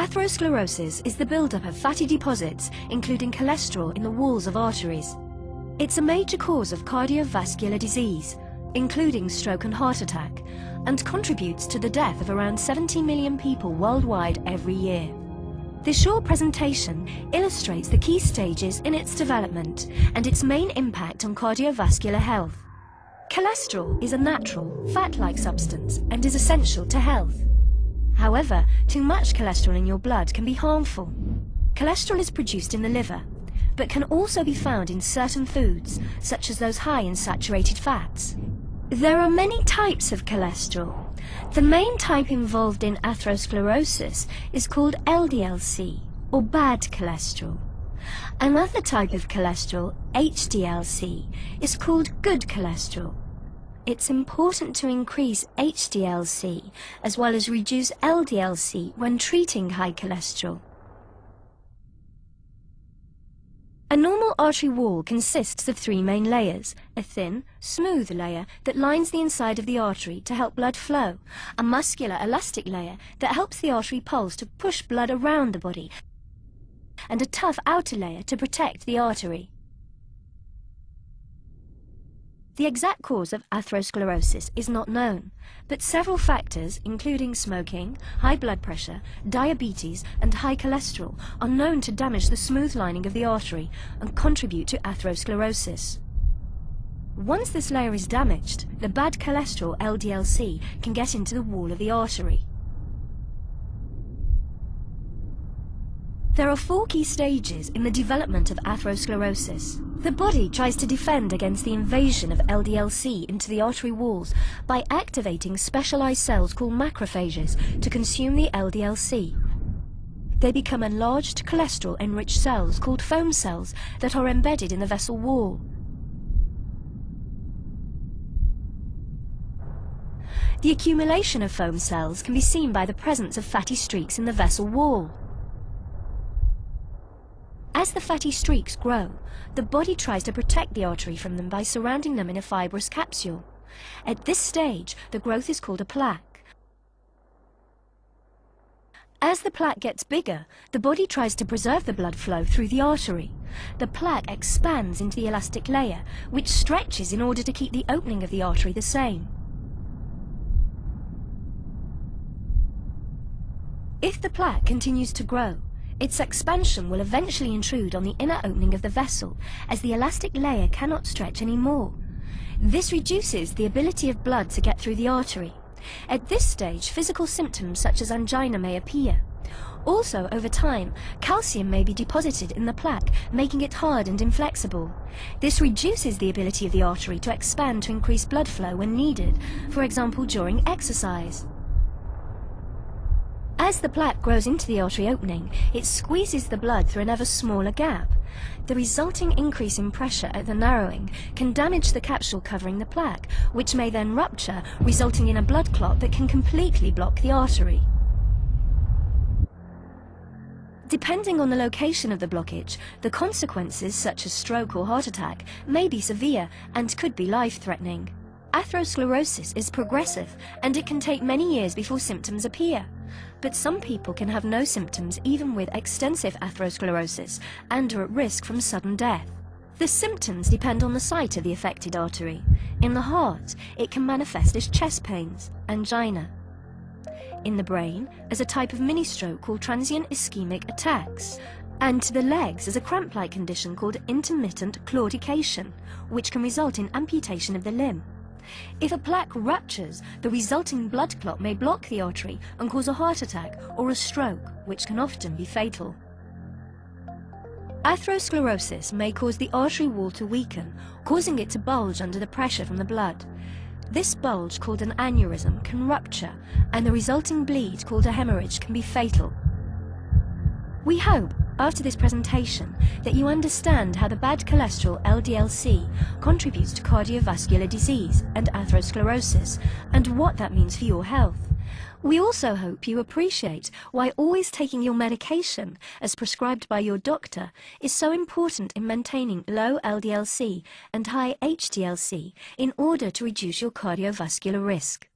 Atherosclerosis is the buildup of fatty deposits, including cholesterol, in the walls of arteries. It's a major cause of cardiovascular disease, including stroke and heart attack, and contributes to the death of around 70 million people worldwide every year. This short presentation illustrates the key stages in its development and its main impact on cardiovascular health. Cholesterol is a natural, fat-like substance and is essential to health. However, too much cholesterol in your blood can be harmful. Cholesterol is produced in the liver, but can also be found in certain foods, such as those high in saturated fats. There are many types of cholesterol. The main type involved in atherosclerosis is called LDL-C, or bad cholesterol. Another type of cholesterol, HDL-C, is called good cholesterol. It's important to increase HDL-C as well as reduce LDL-C when treating high cholesterol. A normal artery wall consists of three main layers: a thin, smooth layer that lines the inside of the artery to help blood flow, a muscular, elastic layer that helps the artery pulse to push blood around the body, and a tough outer layer to protect the artery. The exact cause of atherosclerosis is not known, but several factors, including smoking, high blood pressure, diabetes, and high cholesterol, are known to damage the smooth lining of the artery and contribute to atherosclerosis. Once this layer is damaged, the bad cholesterol, LDL-C, can get into the wall of the artery. There are four key stages in the development of atherosclerosis. The body tries to defend against the invasion of LDL-C into the artery walls by activating specialized cells called macrophages to consume the LDL-C. They become enlarged cholesterol-enriched cells called foam cells that are embedded in the vessel wall. The accumulation of foam cells can be seen by the presence of fatty streaks in the vessel wall. As the fatty streaks grow, the body tries to protect the artery from them by surrounding them in a fibrous capsule. At this stage, the growth is called a plaque. As the plaque gets bigger, the body tries to preserve the blood flow through the artery. The plaque expands into the elastic layer, which stretches in order to keep the opening of the artery the same. If the plaque continues to grow, its expansion will eventually intrude on the inner opening of the vessel, as the elastic layer cannot stretch anymore. This reduces the ability of blood to get through the artery. At this stage, physical symptoms such as angina may appear. Also, over time, calcium may be deposited in the plaque, making it hard and inflexible. This reduces the ability of the artery to expand to increase blood flow when needed, for example during exercise. As the plaque grows into the artery opening, it squeezes the blood through an ever smaller gap. The resulting increase in pressure at the narrowing can damage the capsule covering the plaque, which may then rupture, resulting in a blood clot that can completely block the artery. Depending on the location of the blockage, the consequences, such as stroke or heart attack, may be severe and could be life-threatening. Atherosclerosis is progressive, and it can take many years before symptoms appear. But some people can have no symptoms even with extensive atherosclerosis and are at risk from sudden death. The symptoms depend on the site of the affected artery. In the heart, it can manifest as chest pains, angina. In the brain, as a type of mini-stroke called transient ischemic attacks. And to the legs as a cramp-like condition called intermittent claudication, which can result in amputation of the limb. If a plaque ruptures, the resulting blood clot may block the artery and cause a heart attack or a stroke, which can often be fatal. Atherosclerosis may cause the artery wall to weaken, causing it to bulge under the pressure from the blood. This bulge, called an aneurysm, can rupture, and the resulting bleed, called a hemorrhage, can be fatal. We hope, after this presentation, that you understand how the bad cholesterol LDL-C contributes to cardiovascular disease and atherosclerosis, and what that means for your health. We also hope you appreciate why always taking your medication, as prescribed by your doctor, is so important in maintaining low LDL-C and high HDL-C in order to reduce your cardiovascular risk.